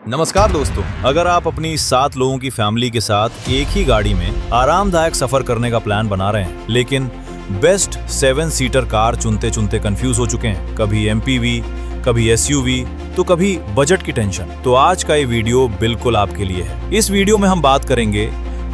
नमस्कार दोस्तों, अगर आप अपनी 7 लोगों की फैमिली के साथ एक ही गाड़ी में आरामदायक सफर करने का प्लान बना रहे हैं, लेकिन बेस्ट 7 सीटर कार चुनते चुनते कंफ्यूज हो चुके हैं, कभी एमपीवी, कभी एसयूवी, तो कभी बजट की टेंशन, तो आज का ये वीडियो बिल्कुल आपके लिए है। इस वीडियो में हम बात करेंगे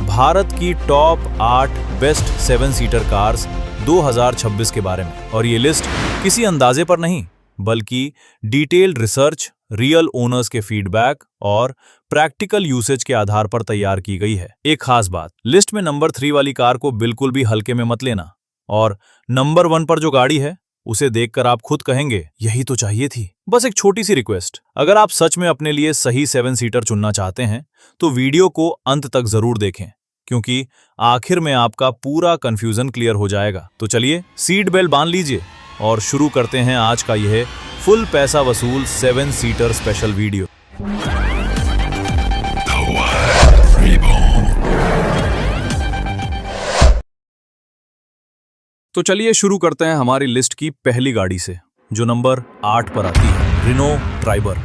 भारत की टॉप 8 बेस्ट 7 सीटर कार्स 2026 के बारे में, और ये लिस्ट किसी अंदाजे पर नहीं बल्कि डिटेल्ड रिसर्च, रियल ओनर्स के फीडबैक और प्रैक्टिकल यूसेज के आधार पर तैयार की गई है। एक खास बात, लिस्ट में नंबर 3 वाली कार को बिल्कुल भी हल्के में मत लेना, और नंबर 1 पर जो गाड़ी है उसे देखकर आप खुद कहेंगे यही तो चाहिए थी। बस एक छोटी सी रिक्वेस्ट, अगर आप सच में अपने लिए सही 7 सीटर चुनना चाहते हैं तो वीडियो को अंत तक जरूर देखें, क्योंकि आखिर में आपका पूरा कंफ्यूजन क्लियर हो जाएगा। तो चलिए सीट बेल्ट बांध लीजिए और शुरू करते हैं आज का यह फुल पैसा वसूल 7 सीटर स्पेशल वीडियो। तो चलिए शुरू करते हैं हमारी लिस्ट की पहली गाड़ी से, जो नंबर 8 पर आती है, रिनो ट्राइबर।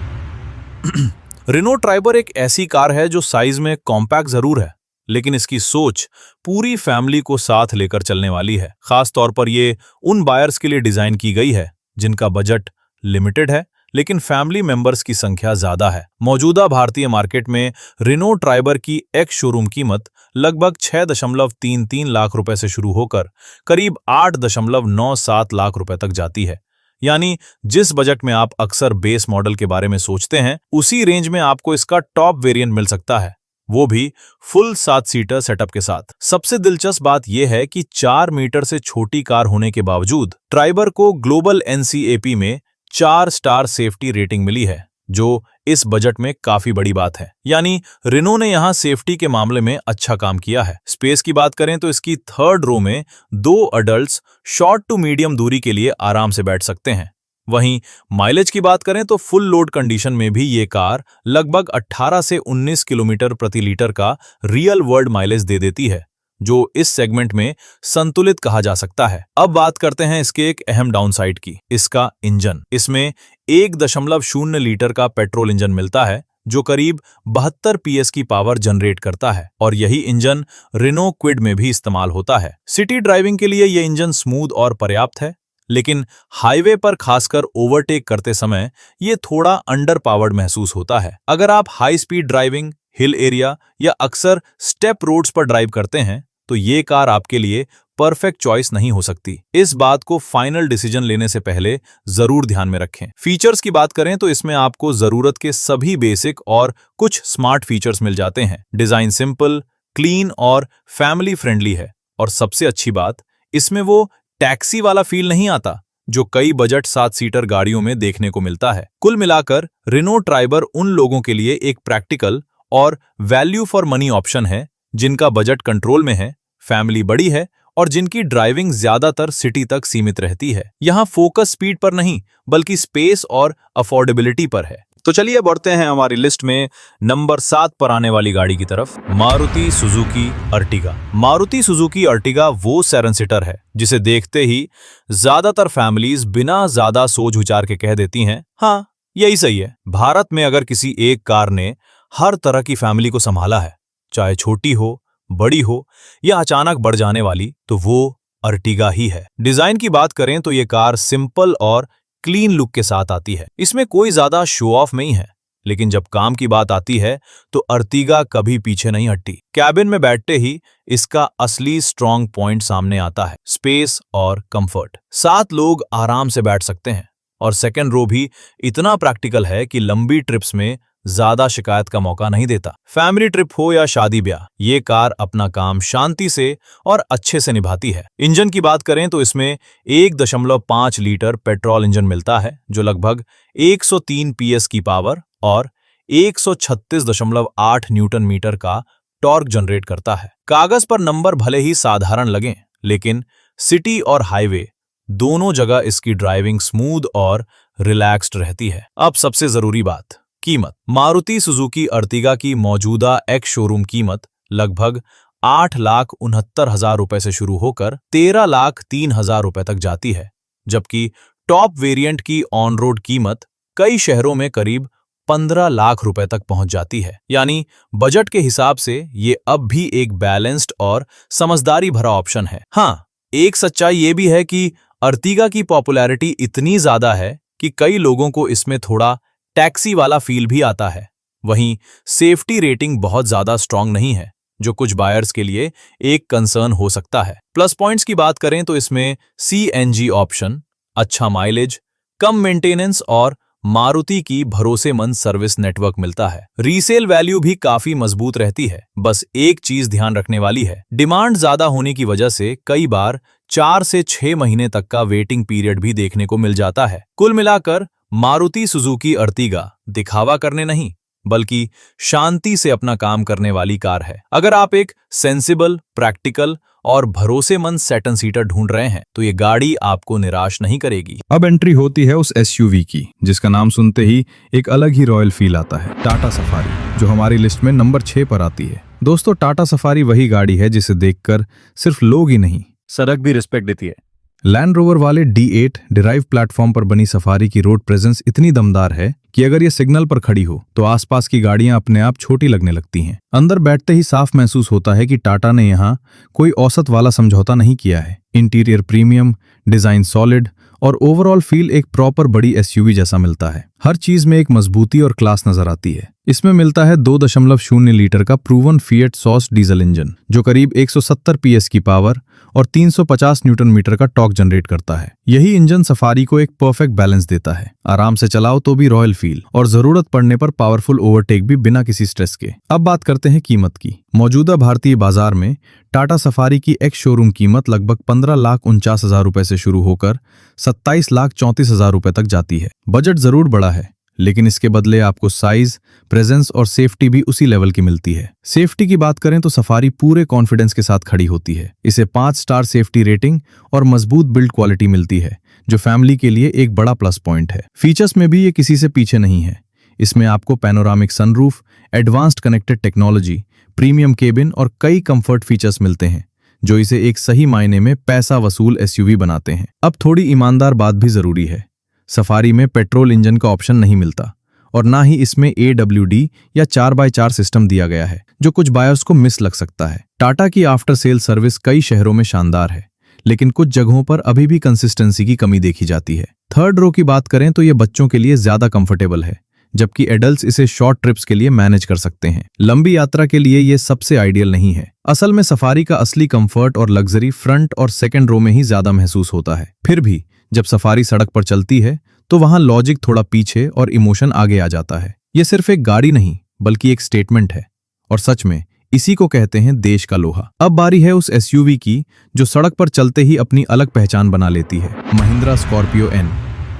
रिनो ट्राइबर एक ऐसी कार है जो साइज में कॉम्पैक्ट जरूर है, लेकिन इसकी सोच पूरी फैमिली को साथ लेकर चलने वाली है। खास तौर पर ये उन बायर्स के लिए डिजाइन की गई है जिनका बजट लिमिटेड है लेकिन फैमिली मेंबर्स की संख्या ज्यादा है। मौजूदा भारतीय मार्केट में रिनो ट्राइबर की एक्स शोरूम कीमत लगभग 6.33 लाख रुपए से शुरू होकर करीब 8.97 लाख रुपए तक जाती है। यानी जिस बजट में आप अक्सर बेस मॉडल के बारे में सोचते हैं, उसी रेंज में आपको इसका टॉप वेरिएंट मिल सकता है, वो भी फुल 7 सीटर सेटअप के साथ। सबसे दिलचस्प बात यह है कि 4 मीटर से छोटी कार होने के बावजूद ट्राइबर को ग्लोबल एनसीएपी में 4 स्टार सेफ्टी रेटिंग मिली है, जो इस बजट में काफी बड़ी बात है। यानी रिनो ने यहां सेफ्टी के मामले में अच्छा काम किया है। स्पेस की बात करें तो इसकी 3rd रो में 2 अडल्ट्स शॉर्ट टू मीडियम दूरी के लिए आराम से बैठ सकते हैं। वहीं माइलेज की बात करें तो फुल लोड कंडीशन में भी ये कार लगभग 18 से 19 किलोमीटर प्रति लीटर का रियल वर्ल्ड माइलेज दे देती है, जो इस सेगमेंट में संतुलित कहा जा सकता है। अब बात करते हैं इसके एक अहम डाउनसाइड की, इसका इंजन। इसमें 1.0 लीटर का पेट्रोल इंजन मिलता है जो करीब 72 पीएस की पावर जनरेट करता है, और यही इंजन रिनो क्विड में भी इस्तेमाल होता है। सिटी ड्राइविंग के लिए यह इंजन स्मूथ और पर्याप्त है, लेकिन हाईवे पर खासकर ओवरटेक करते समय ये थोड़ा अंडर पावर्ड महसूस होता है। अगर आप high speed driving, hill area या अक्सर स्टेप रोड्स पर ड्राइव करते हैं तो ये कार आपके लिए परफेक्ट चॉइस नहीं हो सकती। इस बात को फाइनल डिसीजन लेने से पहले जरूर ध्यान में रखें। फीचर्स की बात करें तो इसमें आपको जरूरत के सभी बेसिक और कुछ स्मार्ट फीचर्स मिल जाते हैं। डिजाइन सिंपल, क्लीन और फैमिली फ्रेंडली है, और सबसे अच्छी बात, इसमें वो टैक्सी वाला फील नहीं आता जो कई बजट 7 सीटर गाड़ियों में देखने को मिलता है। कुल मिलाकर रिनो ट्राइबर उन लोगों के लिए एक प्रैक्टिकल और वैल्यू फॉर मनी ऑप्शन है जिनका बजट कंट्रोल में है, फैमिली बड़ी है और जिनकी ड्राइविंग ज्यादातर सिटी तक सीमित रहती है। यहाँ फोकस स्पीड पर नहीं बल्कि स्पेस और अफोर्डेबिलिटी पर है। तो चलिए बढ़ते हैं हमारी लिस्ट में नंबर 7 पर आने वाली गाड़ी की तरफ, Maruti Suzuki Ertiga. Maruti Suzuki Ertiga वो 7 सीटर है जिसे देखते ही ज्यादातर फैमिलीज बिना ज्यादा सोच विचार के कह देती हैं, हाँ यही सही है। भारत में अगर किसी एक कार ने हर तरह की फैमिली को संभाला है, चाहे छोटी हो, बड़ी हो या अचानक बढ़ जाने वाली, तो वो अर्टिगा ही है। डिजाइन की बात करें तो ये कार सिंपल और क्लीन लुक के साथ आती है। इसमें कोई ज्यादा शो ऑफ नहीं है, लेकिन जब काम की बात आती है तो अर्टिगा कभी पीछे नहीं हटती। कैबिन में बैठते ही इसका असली स्ट्रॉन्ग पॉइंट सामने आता है, स्पेस और कंफर्ट। 7 लोग आराम से बैठ सकते हैं, और 2nd रो भी इतना प्रैक्टिकल है कि लंबी ट्रिप्स में ज्यादा शिकायत का मौका नहीं देता। फैमिली ट्रिप हो या शादी ब्याह, ये कार अपना काम शांति से और अच्छे से निभाती है। इंजन की बात करें तो इसमें 1.5 लीटर पेट्रोल इंजन मिलता है जो लगभग 103 पीएस की पावर और 136.8 न्यूटन मीटर का टॉर्क जनरेट करता है। कागज पर नंबर भले ही साधारण लगें, लेकिन सिटी और हाईवे दोनों जगह इसकी ड्राइविंग स्मूथ और रिलैक्स्ड रहती है। अब सबसे जरूरी बात, कीमत। मारुति सुजुकी अर्टिगा की मौजूदा एक्स शोरूम कीमत लगभग 8,69,000 रुपए से शुरू होकर 13,03,000 रुपए तक जाती है, जबकि टॉप वेरिएंट की ऑन रोड कीमत कई शहरों में करीब 15 लाख रुपए तक पहुंच जाती है। यानी बजट के हिसाब से ये अब भी एक बैलेंस्ड और समझदारी भरा ऑप्शन है। हाँ, एक सच्चाई ये भी है कि अर्टिगा की पॉपुलैरिटी इतनी ज्यादा है कि कई लोगों को इसमें थोड़ा टैक्सी वाला फील भी आता है। वहीं सेफ्टी रेटिंग बहुत ज्यादा स्ट्रांग नहीं है, जो कुछ बायर्स के लिए एक कंसर्न हो सकता है। प्लस पॉइंट्स की बात करें तो इसमें CNG ऑप्शन, अच्छा माइलेज, कम मेंटेनेंस और मारुति की भरोसेमंद सर्विस नेटवर्क मिलता है। रीसेल वैल्यू भी काफी मजबूत रहती है। बस एक चीज ध्यान रखने वाली है, डिमांड ज्यादा होने की वजह से कई बार 4 से 6 महीने तक का वेटिंग पीरियड भी देखने को मिल जाता है। कुल मिलाकर मारुति सुजुकी अर्टिगा दिखावा करने नहीं बल्कि शांति से अपना काम करने वाली कार है। अगर आप एक सेंसिबल, प्रैक्टिकल और भरोसेमंद सेटन सीटर ढूंढ रहे हैं तो ये गाड़ी आपको निराश नहीं करेगी। अब एंट्री होती है उस SUV की जिसका नाम सुनते ही एक अलग ही रॉयल फील आता है, टाटा सफारी, जो हमारी लिस्ट में नंबर 6 पर आती है। दोस्तों, टाटा सफारी वही गाड़ी है जिसे देखकर सिर्फ लोग ही नहीं, सड़क भी रिस्पेक्ट देती है। लैंड रोवर वाले D8 डिराइव प्लेटफॉर्म पर बनी सफारी की रोड प्रेजेंस इतनी दमदार है कि अगर ये सिग्नल पर खड़ी हो तो आसपास की गाड़ियां अपने आप छोटी लगने लगती हैं। अंदर बैठते ही साफ महसूस होता है कि टाटा ने यहाँ कोई औसत वाला समझौता नहीं किया है। इंटीरियर प्रीमियम, डिजाइन सॉलिड और ओवरऑल फील एक प्रॉपर बड़ी SUV जैसा मिलता है। हर चीज में एक मजबूती और क्लास नजर आती है। इसमें मिलता है 2.0 लीटर का proven fiat sauce diesel engine, जो करीब 170 PS की पावर और 350 न्यूटन मीटर का टॉर्क जनरेट करता है। यही इंजन सफारी को एक परफेक्ट बैलेंस देता है, आराम से चलाओ तो भी रॉयल फील और जरूरत पड़ने पर पावरफुल ओवरटेक भी बिना किसी स्ट्रेस के। अब बात करते हैं कीमत की। मौजूदा भारतीय बाजार में टाटा सफारी की एक्स शोरूम कीमत लगभग 15,49,000 रुपए से शुरू होकर 27,34,000 रुपए तक जाती है। बजट जरूर बड़ा है, लेकिन इसके बदले आपको साइज, प्रेजेंस और सेफ्टी भी उसी लेवल की मिलती है। सेफ्टी की बात करें तो सफारी पूरे कॉन्फिडेंस के साथ खड़ी होती है। इसे 5 स्टार सेफ्टी रेटिंग और मजबूत बिल्ड क्वालिटी मिलती है, जो फैमिली के लिए एक बड़ा प्लस पॉइंट है। फीचर्स में भी ये किसी से पीछे नहीं है। इसमें आपको panoramic sunroof, advanced connected technology, premium cabin और कई कंफर्ट फीचर्स मिलते हैं, जो इसे एक सही मायने में पैसा वसूल SUV बनाते हैं। अब थोड़ी ईमानदार बात भी जरूरी है। सफारी में पेट्रोल इंजन का ऑप्शन नहीं मिलता और ना ही इसमें AWD या 4x4 सिस्टम दिया गया है, जो कुछ बायर्स को मिस लग सकता है। टाटा की आफ्टर सेल सर्विस कई शहरों में शानदार है, लेकिन कुछ जगहों पर अभी भी कंसिस्टेंसी की कमी देखी जाती है। थर्ड रो की बात करें तो ये बच्चों के लिए ज्यादा कंफर्टेबल है, जबकि एडल्ट्स इसे शॉर्ट ट्रिप्स के लिए मैनेज कर सकते हैं। लंबी यात्रा के लिए ये सबसे आइडियल नहीं है। असल में सफारी का असली कंफर्ट और लग्जरी फ्रंट और सेकंड रो में ही ज्यादा महसूस होता है। फिर भी जब सफारी सड़क पर चलती है तो वहां लॉजिक थोड़ा पीछे और इमोशन आगे आ जाता है। ये सिर्फ एक गाड़ी नहीं बल्कि एक स्टेटमेंट है, और सच में इसी को कहते हैं देश का लोहा। अब बारी है उस SUV की जो सड़क पर चलते ही अपनी अलग पहचान बना लेती है, महिंद्रा स्कॉर्पियो N,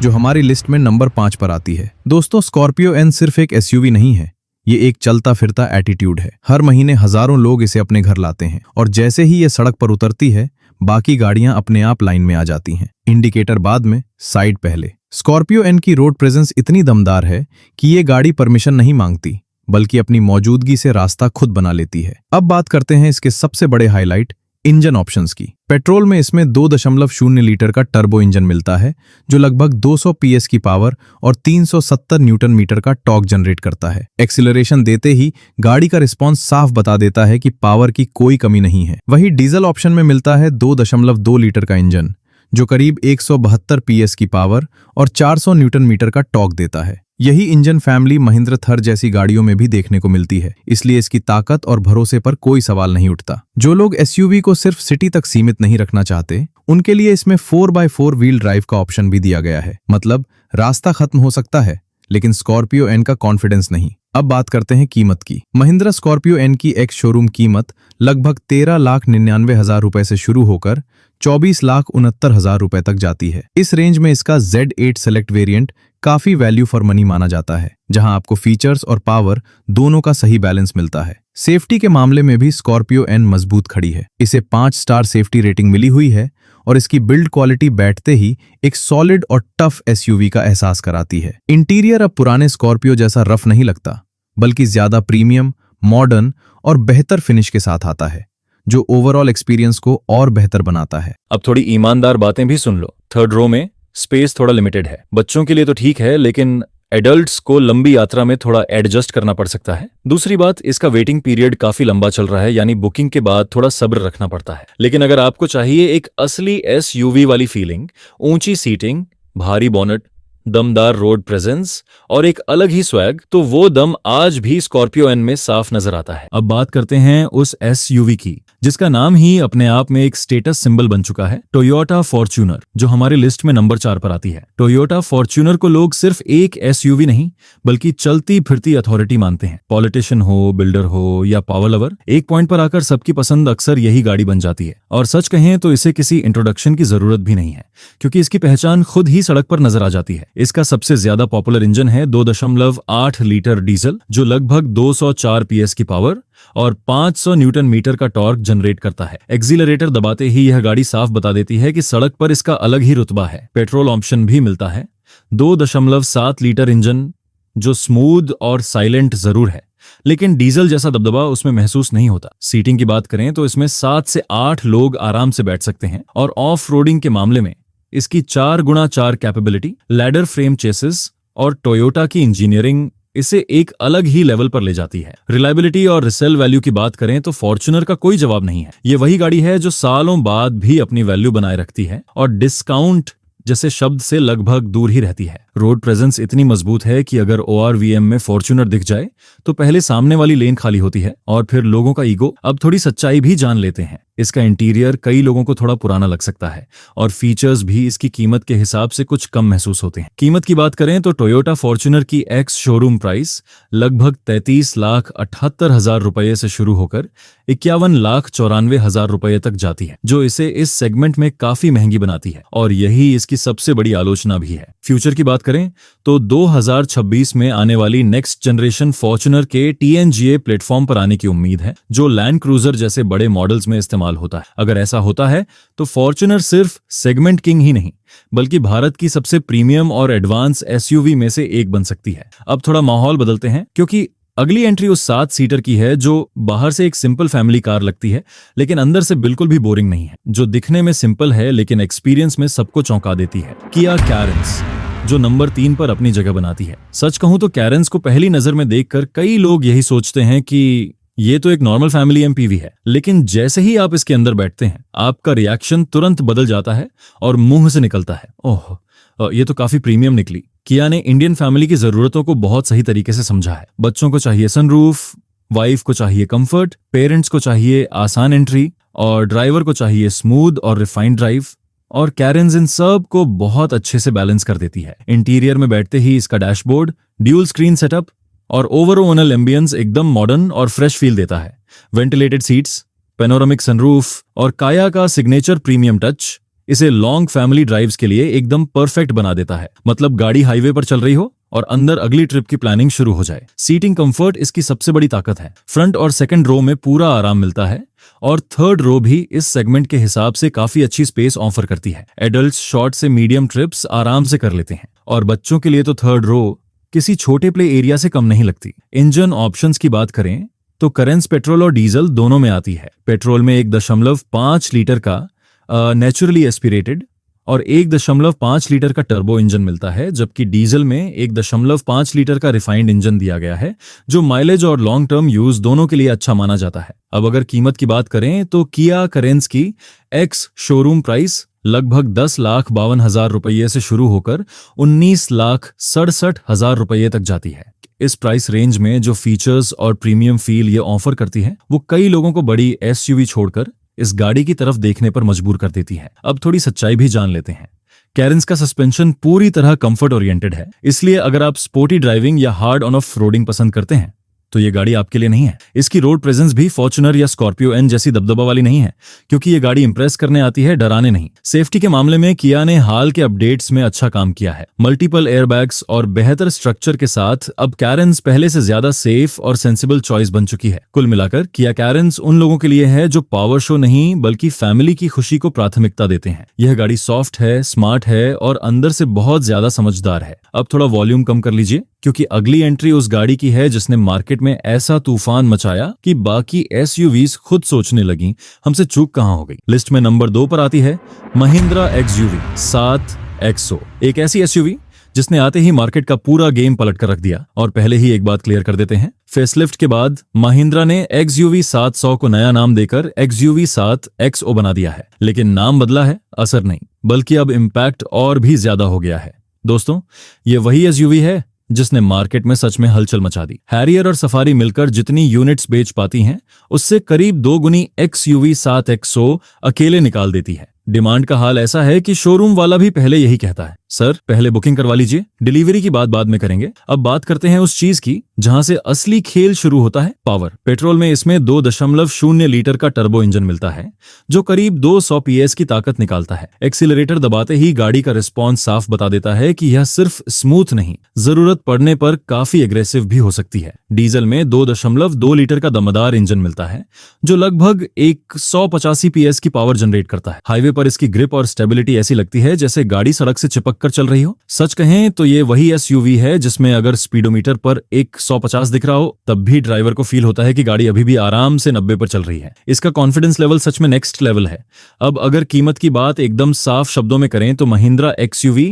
जो हमारी लिस्ट में नंबर 5 पर आती है। दोस्तों, स्कॉर्पियो N सिर्फ एक SUV नहीं है, ये एक चलता फिरता एटीट्यूड है। हर महीने हजारों लोग इसे अपने घर लाते हैं और जैसे ही ये सड़क पर उतरती है, बाकी गाड़ियां अपने आप लाइन में आ जाती हैं। इंडिकेटर बाद में, साइड पहले। स्कॉर्पियो N की रोड प्रेजेंस इतनी दमदार है कि ये गाड़ी परमिशन नहीं मांगती, बल्कि अपनी मौजूदगी से रास्ता खुद बना लेती है। अब बात करते हैं इसके सबसे बड़े हाईलाइट, इंजन ऑप्शंस की। पेट्रोल में इसमें 2.0 लीटर का टर्बो इंजन मिलता है, जो लगभग 200 PS की पावर और 370 न्यूटन मीटर का टॉर्क जनरेट करता है। एक्सीलरेशन देते ही गाड़ी का रिस्पॉन्स साफ बता देता है कि पावर की कोई कमी नहीं है। वही डीजल ऑप्शन में मिलता है 2.2 लीटर का इंजन, जो करीब 172 PS की पावर और 400 न्यूटन मीटर का टॉर्क देता है। यही इंजन फैमिली महिंद्रा थर जैसी गाड़ियों में भी देखने को मिलती है, इसलिए इसकी ताकत और भरोसे पर कोई सवाल नहीं उठता। जो लोग SUV को सिर्फ सिटी तक सीमित नहीं रखना चाहते, उनके लिए इसमें 4x4 व्हील ड्राइव का ऑप्शन भी दिया गया है। मतलब रास्ता खत्म हो सकता है, लेकिन स्कॉर्पियो N का कॉन्फिडेंस नहीं। अब बात करते हैं कीमत की। महिंद्रा स्कॉर्पियो N की एक्स शोरूम कीमत लगभग 13,99,000 रुपए से शुरू होकर 24,69,000 रुपए तक जाती है। इस रेंज में इसका Z8 सेलेक्ट वेरिएंट काफी वैल्यू फॉर मनी माना जाता है, जहां आपको फीचर्स और पावर दोनों का सही बैलेंस मिलता है। सेफ्टी के मामले में भी स्कॉर्पियो N मजबूत खड़ी है। इसे 5 स्टार सेफ्टी रेटिंग मिली हुई है और इसकी बिल्ड क्वालिटी बैठते ही एक सॉलिड और टफ SUV का एहसास कराती है। इंटीरियर अब पुराने स्कॉर्पियो जैसा रफ नहीं लगता, बल्कि ज्यादा प्रीमियम, मॉडर्न और बेहतर फिनिश के साथ आता है, जो ओवरऑल एक्सपीरियंस को और बेहतर बनाता है। अब थोड़ी ईमानदार बातें भी सुन लो। थर्ड रो में स्पेस थोड़ा लिमिटेड है। बच्चों के लिए तो ठीक है, लेकिन एडल्ट्स को लंबी यात्रा में थोड़ा एडजस्ट करना पड़ सकता है। दूसरी बात, इसका वेटिंग पीरियड काफी लंबा चल रहा है, यानी बुकिंग के बाद थोड़ा सब्र रखना पड़ता है। लेकिन अगर आपको चाहिए एक असली एसयूवी वाली फीलिंग, ऊंची सीटिंग, भारी बोनट, दमदार रोड प्रेजेंस और एक अलग ही स्वैग, तो वो दम आज भी स्कॉर्पियो एन में साफ नजर आता है। अब बात करते हैं उस एसयूवी की जिसका नाम ही अपने आप में एक स्टेटस सिंबल बन चुका है, टोयोटा फॉर्च्यूनर, जो हमारी लिस्ट में नंबर 4 पर आती है। टोयोटा फॉर्च्यूनर को लोग सिर्फ एक एसयूवी नहीं बल्कि चलती फिरती अथॉरिटी मानते हैं। पॉलिटिशियन हो, बिल्डर हो या पावर लवर, एक पॉइंट पर आकर सबकी पसंद अक्सर यही गाड़ी बन जाती है। और सच कहें तो इसे किसी इंट्रोडक्शन की जरूरत भी नहीं है, क्योंकि इसकी पहचान खुद ही सड़क पर नजर आ जाती है। इसका सबसे ज्यादा पॉपुलर इंजन है 2.8 लीटर डीजल, जो लगभग 204 पीएस की पावर और 500 न्यूटन मीटर का टॉर्क जनरेट करता है। एक्सीलरेटर दबाते ही यह गाड़ी साफ बता देती है कि सड़क पर इसका अलग ही रुतबा है। पेट्रोल ऑप्शन भी मिलता है। 2.7 लीटर इंजन जो स्मूथ और साइलेंट जरूर है, लेकिन डीजल जैसा दबदबा उसमें महसूस नहीं होता। सीटिंग की बात करें तो इसमें 7 से 8 लोग आराम से बैठ सकते हैं और ऑफ रोडिंग के मामले में इसकी 4x4 capability, ladder frame chassis और टोयोटा की इंजीनियरिंग इसे एक अलग ही लेवल पर ले जाती है। रिलायबिलिटी और रिसेल वैल्यू की बात करें तो फॉर्च्यूनर का कोई जवाब नहीं है। ये वही गाड़ी है जो सालों बाद भी अपनी वैल्यू बनाए रखती है और डिस्काउंट जैसे शब्द से लगभग दूर ही रहती है। रोड प्रेजेंस इतनी मजबूत है कि अगर ORVM में फॉर्च्यूनर दिख जाए तो पहले सामने वाली लेन खाली होती है और फिर लोगों का ईगो अब थोड़ी सच्चाई भी जान लेते हैं। इसका इंटीरियर कई लोगों को थोड़ा पुराना लग सकता है और फीचर्स भी इसकी कीमत के हिसाब से कुछ कम महसूस होते हैं। कीमत की बात करें तो टोयोटा फॉर्च्यूनर की एक्स शोरूम प्राइस लगभग 33,78,000 रुपये से शुरू होकर 51,94,000 रुपये तक जाती है, जो इसे इस सेगमेंट में काफी महंगी बनाती है और यही इसकी सबसे बड़ी आलोचना भी है। फ्यूचर की बात करें तो 2026 में आने वाली नेक्स्ट जनरेशन फॉर्च्यूनर के TNGA प्लेटफॉर्म पर आने की उम्मीद है, जो लैंड क्रूजर जैसे बड़े मॉडल्स में इस्तेमाल होता है। अगर ऐसा होता है तो फॉर्च्यूनर सिर्फ सेगमेंट किंग ही नहीं बल्कि भारत की सबसे प्रीमियम और एडवांस एसयूवी में से एक बन सकती है। अब थोड़ा माहौल बदलते हैं, क्योंकि अगली एंट्री उस 7 सीटर की है जो बाहर से एक सिंपल फैमिली कार लगती है लेकिन अंदर से बिल्कुल भी बोरिंग नहीं है, जो दिखने में सिंपल है लेकिन एक्सपीरियंस में सबको चौंका देती है। किया कैरेंस, जो नंबर 3 पर अपनी जगह बनाती है। सच कहूं तो कैरेंस को पहली नजर में देखकर कई लोग यही सोचते हैं कि ये तो एक नॉर्मल फैमिली एमपीवी है, लेकिन जैसे ही आप इसके अंदर बैठते हैं आपका रिएक्शन तुरंत बदल जाता है और मुंह से निकलता है, ओह ये तो काफी प्रीमियम निकली। किया ने इंडियन फैमिली की जरूरतों को बहुत सही तरीके से समझा है। बच्चों को चाहिए सनरूफ, वाइफ को चाहिए कंफर्ट, पेरेंट्स को चाहिए आसान एंट्री और ड्राइवर को चाहिए स्मूथ और रिफाइंड ड्राइव, और कैरेंस इन सब को बहुत अच्छे से बैलेंस कर देती है। इंटीरियर में बैठते ही इसका डैशबोर्ड, ड्यूल स्क्रीन सेटअप और ओवरऑल एम्बियंस एकदम मॉडर्न और फ्रेश फील देता है। वेंटिलेटेड सीट्स, पेनोरामिक सनरूफ और काया का सिग्नेचर प्रीमियम टच इसे लॉन्ग फैमिली ड्राइव्स के लिए एकदम परफेक्ट बना देता है। मतलब गाड़ी हाईवे पर चल रही हो और अंदर अगली ट्रिप की प्लानिंग शुरू हो जाए। सीटिंग कंफर्ट इसकी सबसे बड़ी ताकत है। फ्रंट और सेकंड रो में पूरा आराम मिलता है और थर्ड रो भी इस सेगमेंट के हिसाब से काफी अच्छी स्पेस ऑफर करती है। एडल्ट्स शॉर्ट से मीडियम ट्रिप्स आराम से कर लेते हैं और बच्चों के लिए तो थर्ड रो किसी छोटे प्ले एरिया से कम नहीं लगती। इंजन ऑप्शंस की बात करें तो करेंस पेट्रोल और डीजल दोनों में आती है। पेट्रोल में 1.5 लीटर का नेचुरली एस्पिरेटेड और 1.5 लीटर का टर्बो इंजन मिलता है, जबकि डीजल में 1.5 लीटर का रिफाइंड इंजन दिया गया है, जो माइलेज और लॉन्ग टर्म यूज दोनों के लिए अच्छा माना जाता है। अब अगर कीमत की बात करें तो किया करेंस की एक्स शोरूम प्राइस लगभग 10,52,000 रुपये से शुरू होकर 19,67,000 रुपये तक जाती है। इस प्राइस रेंज में जो फीचर्स और प्रीमियम फील ये ऑफर करती है वो कई लोगों को बड़ी एसयूवी छोड़कर इस गाड़ी की तरफ देखने पर मजबूर कर देती है। अब थोड़ी सच्चाई भी जान लेते हैं। कैरेंस का सस्पेंशन पूरी तरह कंफर्ट ओरिएंटेड है, इसलिए अगर आप स्पोर्टी ड्राइविंग या हार्ड ऑन ऑफ रोडिंग पसंद करते हैं तो ये गाड़ी आपके लिए नहीं है। इसकी रोड प्रेजेंस भी फॉर्च्यूनर या स्कॉर्पियो एन जैसी दबदबा वाली नहीं है, क्योंकि ये गाड़ी इंप्रेस करने आती है, डराने नहीं। सेफ्टी के मामले में किया ने हाल के अपडेट्स में अच्छा काम किया है। मल्टीपल एयरबैग्स और बेहतर स्ट्रक्चर के साथ अब कैरेंस पहले से ज्यादा सेफ और सेंसिबल चॉइस बन चुकी है। कुल मिलाकर किया कैरेंस उन लोगों के लिए है जो पावर शो नहीं बल्कि फैमिली की खुशी को प्राथमिकता देते हैं। यह गाड़ी सॉफ्ट है, स्मार्ट है और अंदर से बहुत ज्यादा समझदार है। अब थोड़ा वॉल्यूम कम कर लीजिए, क्योंकि अगली एंट्री उस गाड़ी की है जिसने मार्केट में ऐसा तूफान मचाया कि बाकी एसयूवीज खुद सोचने लगी हमसे चूक कहां हो गई। लिस्ट में नंबर 2 पर आती है महिंद्रा XUV 7 XO, एक ऐसी एसयूवी जिसने आते ही मार्केट का पूरा गेम पलट कर रख दिया। और पहले ही एक बात क्लियर कर देते हैं, फेसलिफ्ट के बाद महिंद्रा ने XUV 700 को नया नाम देकर XUV 7 XO बना दिया है। लेकिन नाम बदला है, असर नहीं, बल्कि अब इम्पैक्ट और भी ज्यादा हो गया है। दोस्तों, ये वही SUV है जिसने मार्केट में सच में हलचल मचा दी। हैरियर और सफारी मिलकर जितनी यूनिट्स बेच पाती हैं, उससे करीब 2 गुनी XUV 7 XO अकेले निकाल देती है। डिमांड का हाल ऐसा है कि शोरूम वाला भी पहले यही कहता है, सर पहले बुकिंग करवा लीजिए, डिलीवरी की बात बाद में करेंगे। अब बात करते हैं उस चीज की जहां से असली खेल शुरू होता है, पावर। पेट्रोल में इसमें 2.0 लीटर का टर्बो इंजन मिलता है जो करीब 200 PS की ताकत निकालता है। एक्सीलरेटर दबाते ही गाड़ी का रिस्पॉन्स साफ बता देता है कि यह सिर्फ स्मूथ नहीं, जरूरत पड़ने पर काफी एग्रेसिव भी हो सकती है। डीजल में 2.2 लीटर का दमदार इंजन मिलता है जो लगभग 185 PS की पावर जनरेट करता है। हाईवे पर इसकी ग्रिप और स्टेबिलिटी ऐसी लगती है जैसे गाड़ी सड़क से चिपक कर चल रही हो। सच कहें तो ये वही SUV है जिसमें अगर स्पीडोमीटर पर 150 दिख रहा हो तब भी ड्राइवर को फील होता है कि गाड़ी अभी भी आराम से 90 पर चल रही है। इसका कॉन्फिडेंस लेवल सच में नेक्स्ट लेवल है। अब अगर कीमत की बात एकदम साफ शब्दों में करें तो महिंद्रा XUV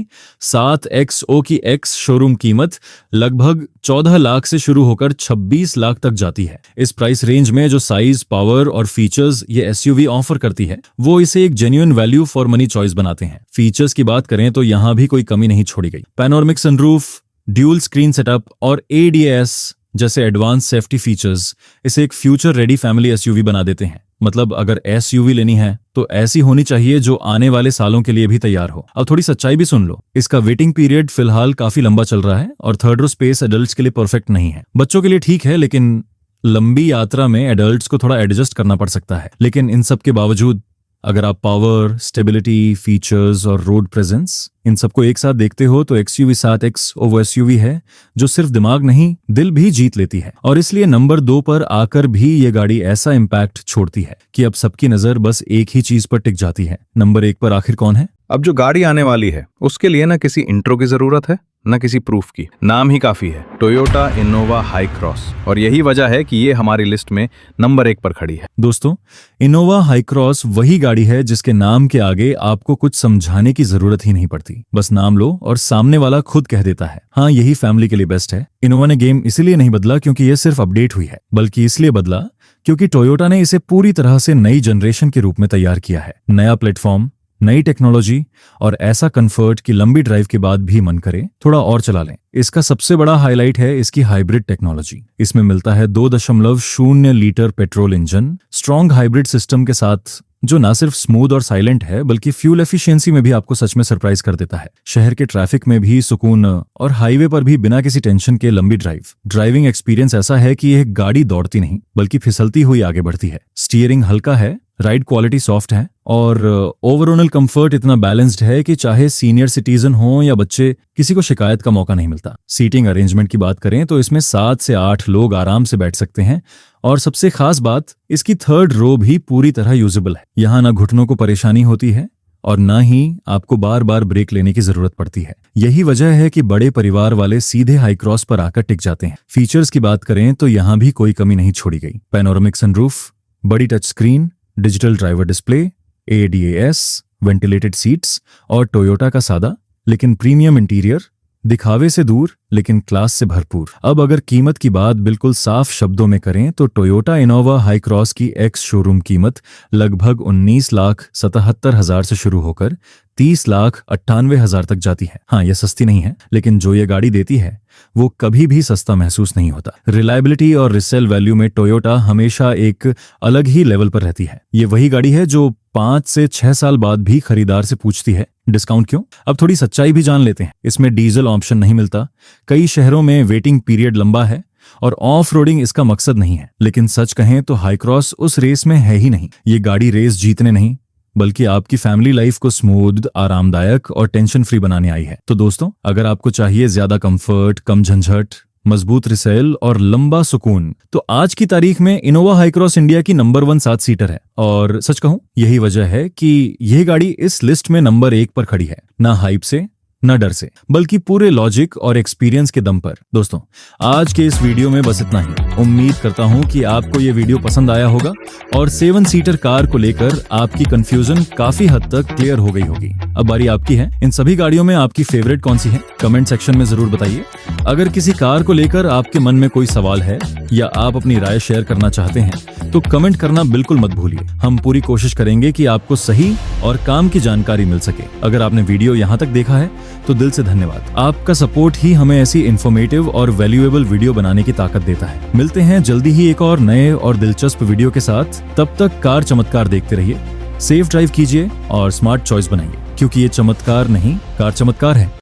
7 XO की एक्स शोरूम कीमत लगभग 14 लाख से शुरू होकर 26 लाख तक जाती है। इस प्राइस रेंज में जो साइज, पावर और फीचर्स ये SUV ऑफर करती है, वो इसे एक genuine value for money choice बनाते हैं। फीचर्स की बात करें तो यहां भी कोई कमी नहीं छोड़ी गई। Panoramic sunroof, dual screen setup और ADAS जैसे एडवांस सेफ्टी फीचर्स इसे एक फ्यूचर रेडी फैमिली SUV बना देते हैं। मतलब अगर SUV लेनी है तो ऐसी होनी चाहिए जो आने वाले सालों के लिए भी तैयार हो। अब थोड़ी सच्चाई भी सुन लो, इसका वेटिंग पीरियड फिलहाल काफी लंबा चल रहा है और थर्ड रो स्पेस एडल्ट्स के लिए परफेक्ट नहीं है। बच्चों के लिए ठीक है, लेकिन लंबी यात्रा में एडल्ट्स को थोड़ा एडजस्ट करना पड़ सकता है। लेकिन इन सब के बावजूद अगर आप पावर, स्टेबिलिटी, फीचर्स और रोड प्रेजेंस इन सबको एक साथ देखते हो तो XUV 7 XO वो SUV है जो सिर्फ दिमाग नहीं दिल भी जीत लेती है। और इसलिए नंबर 2 पर आकर भी ये गाड़ी ऐसा इम्पैक्ट छोड़ती है कि अब सबकी नजर बस एक ही चीज पर टिक जाती है। नंबर 1 पर आखिर कौन है? अब जो गाड़ी आने वाली है उसके लिए ना किसी इंट्रो की जरूरत है न किसी प्रूफ की, नाम ही काफी है, टोयोटा इनोवा हाई क्रॉस। और यही वजह है कि ये हमारी लिस्ट में नंबर 1 पर खड़ी है। दोस्तों, इनोवा हाई क्रॉस वही गाड़ी है जिसके नाम के आगे आपको कुछ समझाने की जरूरत ही नहीं पड़ती। बस नाम लो और सामने वाला खुद कह देता है, हाँ यही फैमिली के लिए बेस्ट है। इनोवा ने गेम इसीलिए नहीं बदला क्योंकि ये सिर्फ अपडेट हुई है, बल्कि इसलिए बदला क्योंकि टोयोटा ने इसे पूरी तरह से नई जनरेशन के रूप में तैयार किया है। नया प्लेटफॉर्म, नई टेक्नोलॉजी और ऐसा कंफर्ट कि लंबी ड्राइव के बाद भी मन करे थोड़ा और चला लें। इसका सबसे बड़ा हाईलाइट है इसकी हाइब्रिड टेक्नोलॉजी। इसमें मिलता है 2.0 litre petrol engine strong hybrid system के साथ, जो ना सिर्फ स्मूथ और साइलेंट है बल्कि फ्यूल एफिशिएंसी में भी आपको सच में सरप्राइज कर देता है। शहर के ट्रैफिक में भी सुकून और हाईवे पर भी बिना किसी टेंशन के लंबी ड्राइविंग एक्सपीरियंस ऐसा है कि यह गाड़ी दौड़ती नहीं बल्कि फिसलती हुई आगे बढ़ती है। स्टीयरिंग हल्का है, राइड क्वालिटी सॉफ्ट है और ओवरऑल कंफर्ट इतना बैलेंस्ड है कि चाहे सीनियर सिटीजन हो या बच्चे, किसी को शिकायत का मौका नहीं मिलता। सीटिंग अरेंजमेंट की बात करें तो इसमें 7 से 8 लोग आराम से बैठ सकते हैं और सबसे खास बात, इसकी थर्ड रो भी पूरी तरह यूजेबल है। यहाँ ना घुटनों को परेशानी होती है और ना ही आपको बार बार ब्रेक लेने की जरूरत पड़ती है। यही वजह है कि बड़े परिवार वाले सीधे हाई क्रॉस पर आकर टिक जाते हैं। फीचर्स की बात करें तो यहाँ भी कोई कमी नहीं छोड़ी गई। पैनोरामिक सनरूफ, बड़ी touch screen, digital driver display, ADAS, ventilated seats और टोयोटा का सादा लेकिन प्रीमियम इंटीरियर, दिखावे से दूर लेकिन क्लास से भरपूर। अब अगर कीमत की बात बिल्कुल साफ शब्दों में करें तो टोयोटा इनोवा हाई क्रॉस की एक्स शोरूम कीमत लगभग 19,77,000 से शुरू होकर 30,98,000 तक जाती है। हाँ, यह सस्ती नहीं है, लेकिन जो ये गाड़ी देती है वो कभी भी सस्ता महसूस नहीं होता। रिलायबिलिटी और रिसेल वैल्यू में टोयोटा हमेशा एक अलग ही लेवल पर रहती है। ये वही गाड़ी है जो 5 से 6 साल बाद भी खरीदार से पूछती है डिस्काउंट क्यों। अब थोड़ी सच्चाई भी जान लेते हैं। इसमें डीजल ऑप्शन नहीं मिलता, कई शहरों में वेटिंग पीरियड लंबा है और ऑफ रोडिंग इसका मकसद नहीं है। लेकिन सच कहें तो हाई क्रॉस उस रेस में है ही नहीं। ये गाड़ी रेस जीतने नहीं बल्कि आपकी फैमिली लाइफ को स्मूथ, आरामदायक और टेंशन फ्री बनाने आई है। तो दोस्तों, अगर आपको चाहिए ज्यादा कंफर्ट, कम झंझट, मजबूत रिसेल और लंबा सुकून, तो आज की तारीख में इनोवा हाई क्रॉस इंडिया की नंबर 1 7 सीटर है। और सच कहूं, यही वजह है कि यह गाड़ी इस लिस्ट में नंबर 1 पर खड़ी है। ना हाइप से, न डर से, बल्कि पूरे लॉजिक और एक्सपीरियंस के दम पर। दोस्तों, आज के इस वीडियो में बस इतना ही। उम्मीद करता हूं कि आपको ये वीडियो पसंद आया होगा और 7 सीटर कार को लेकर आपकी कंफ्यूजन काफी हद तक क्लियर हो गई होगी। अब बारी आपकी है। इन सभी गाड़ियों में आपकी फेवरेट कौन सी है? कमेंट सेक्शन में जरूर बताइए। अगर किसी कार को लेकर आपके मन में कोई सवाल है या आप अपनी राय शेयर करना चाहते हैं तो कमेंट करना बिल्कुल मत भूलिए। हम पूरी कोशिश करेंगे कि आपको सही और काम की जानकारी मिल सके। अगर आपने वीडियो यहाँ तक देखा है तो दिल से धन्यवाद। आपका सपोर्ट ही हमें ऐसी इन्फॉर्मेटिव और वैल्यूएबल वीडियो बनाने की ताकत देता है। मिलते हैं जल्दी ही एक और नए और दिलचस्प वीडियो के साथ। तब तक कार चमत्कार देखते रहिए, सेफ ड्राइव कीजिए और स्मार्ट चॉइस बनाइए, क्योंकि ये चमत्कार नहीं, कार चमत्कार है।